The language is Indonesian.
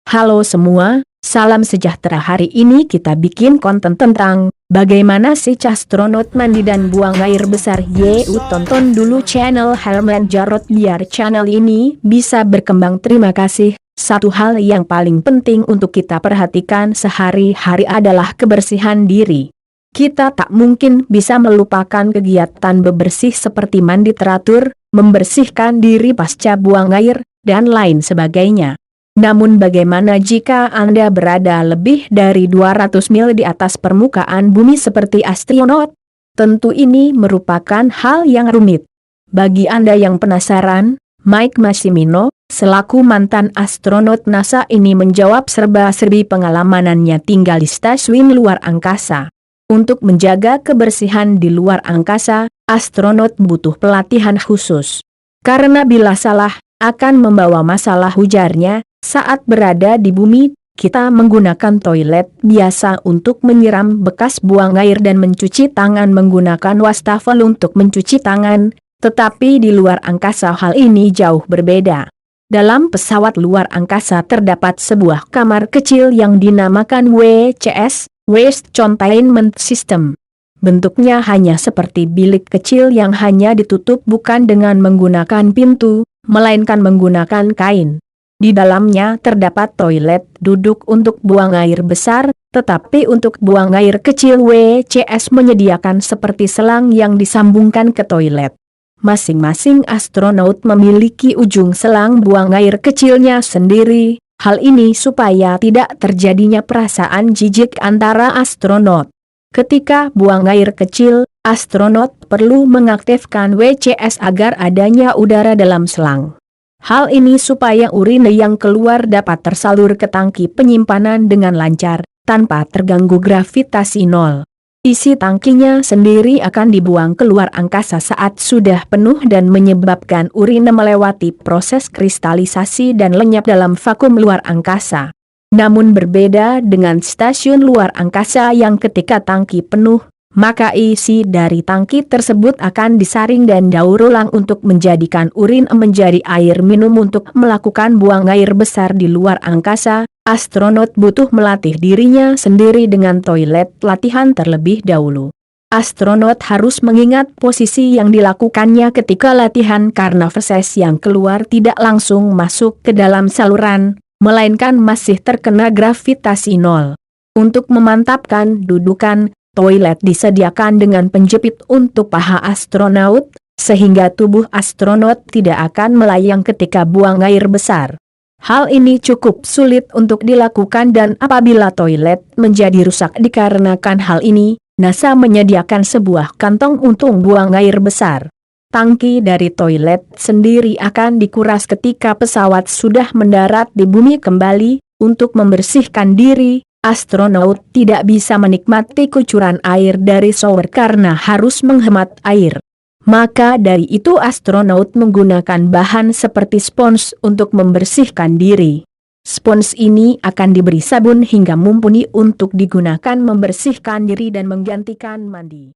Halo semua, salam sejahtera. Hari ini kita bikin konten tentang bagaimana si astronot mandi dan buang air besar. Tonton dulu channel Herman Jarot biar channel ini bisa berkembang. Terima kasih. Satu hal yang paling penting untuk kita perhatikan sehari-hari adalah kebersihan diri. Kita tak mungkin bisa melupakan kegiatan bebersih seperti mandi teratur, membersihkan diri pasca buang air, dan lain sebagainya. Namun bagaimana jika Anda berada lebih dari 200 mil di atas permukaan bumi seperti astronot? Tentu ini merupakan hal yang rumit. Bagi Anda yang penasaran, Mike Massimino, selaku mantan astronot NASA ini menjawab serba-serbi pengalamannya tinggal di stasiun luar angkasa. Untuk menjaga kebersihan di luar angkasa, astronot butuh pelatihan khusus. Karena bila salah, akan membawa masalah, ujarnya. Saat berada di bumi, kita menggunakan toilet biasa untuk menyiram bekas buang air dan mencuci tangan menggunakan wastafel untuk mencuci tangan, tetapi di luar angkasa hal ini jauh berbeda. Dalam pesawat luar angkasa terdapat sebuah kamar kecil yang dinamakan WCS, Waste Containment System. Bentuknya hanya seperti bilik kecil yang hanya ditutup bukan dengan menggunakan pintu, melainkan menggunakan kain. Di dalamnya terdapat toilet duduk untuk buang air besar, tetapi untuk buang air kecil WCS menyediakan seperti selang yang disambungkan ke toilet. Masing-masing astronot memiliki ujung selang buang air kecilnya sendiri, hal ini supaya tidak terjadinya perasaan jijik antara astronot. Ketika buang air kecil, astronot perlu mengaktifkan WCS agar adanya udara dalam selang. Hal ini supaya urine yang keluar dapat tersalur ke tangki penyimpanan dengan lancar, tanpa terganggu gravitasi nol. Isi tangkinya sendiri akan dibuang keluar angkasa saat sudah penuh dan menyebabkan urine melewati proses kristalisasi dan lenyap dalam vakum luar angkasa. Namun berbeda dengan stasiun luar angkasa yang ketika tangki penuh, maka isi dari tangki tersebut akan disaring dan daur ulang untuk menjadikan urin menjadi air minum. Untuk melakukan buang air besar di luar angkasa, astronot butuh melatih dirinya sendiri dengan toilet latihan terlebih dahulu. Astronot harus mengingat posisi yang dilakukannya ketika latihan karena feses yang keluar tidak langsung masuk ke dalam saluran, melainkan masih terkena gravitasi nol. Untuk memantapkan dudukan, toilet disediakan dengan penjepit untuk paha astronot, sehingga tubuh astronot tidak akan melayang ketika buang air besar. Hal ini cukup sulit untuk dilakukan dan apabila toilet menjadi rusak dikarenakan hal ini, NASA menyediakan sebuah kantong untuk buang air besar. Tangki dari toilet sendiri akan dikuras ketika pesawat sudah mendarat di bumi kembali. Untuk membersihkan diri, astronot tidak bisa menikmati kucuran air dari shower karena harus menghemat air. Maka dari itu astronot menggunakan bahan seperti spons untuk membersihkan diri. Spons ini akan diberi sabun hingga mumpuni untuk digunakan membersihkan diri dan menggantikan mandi.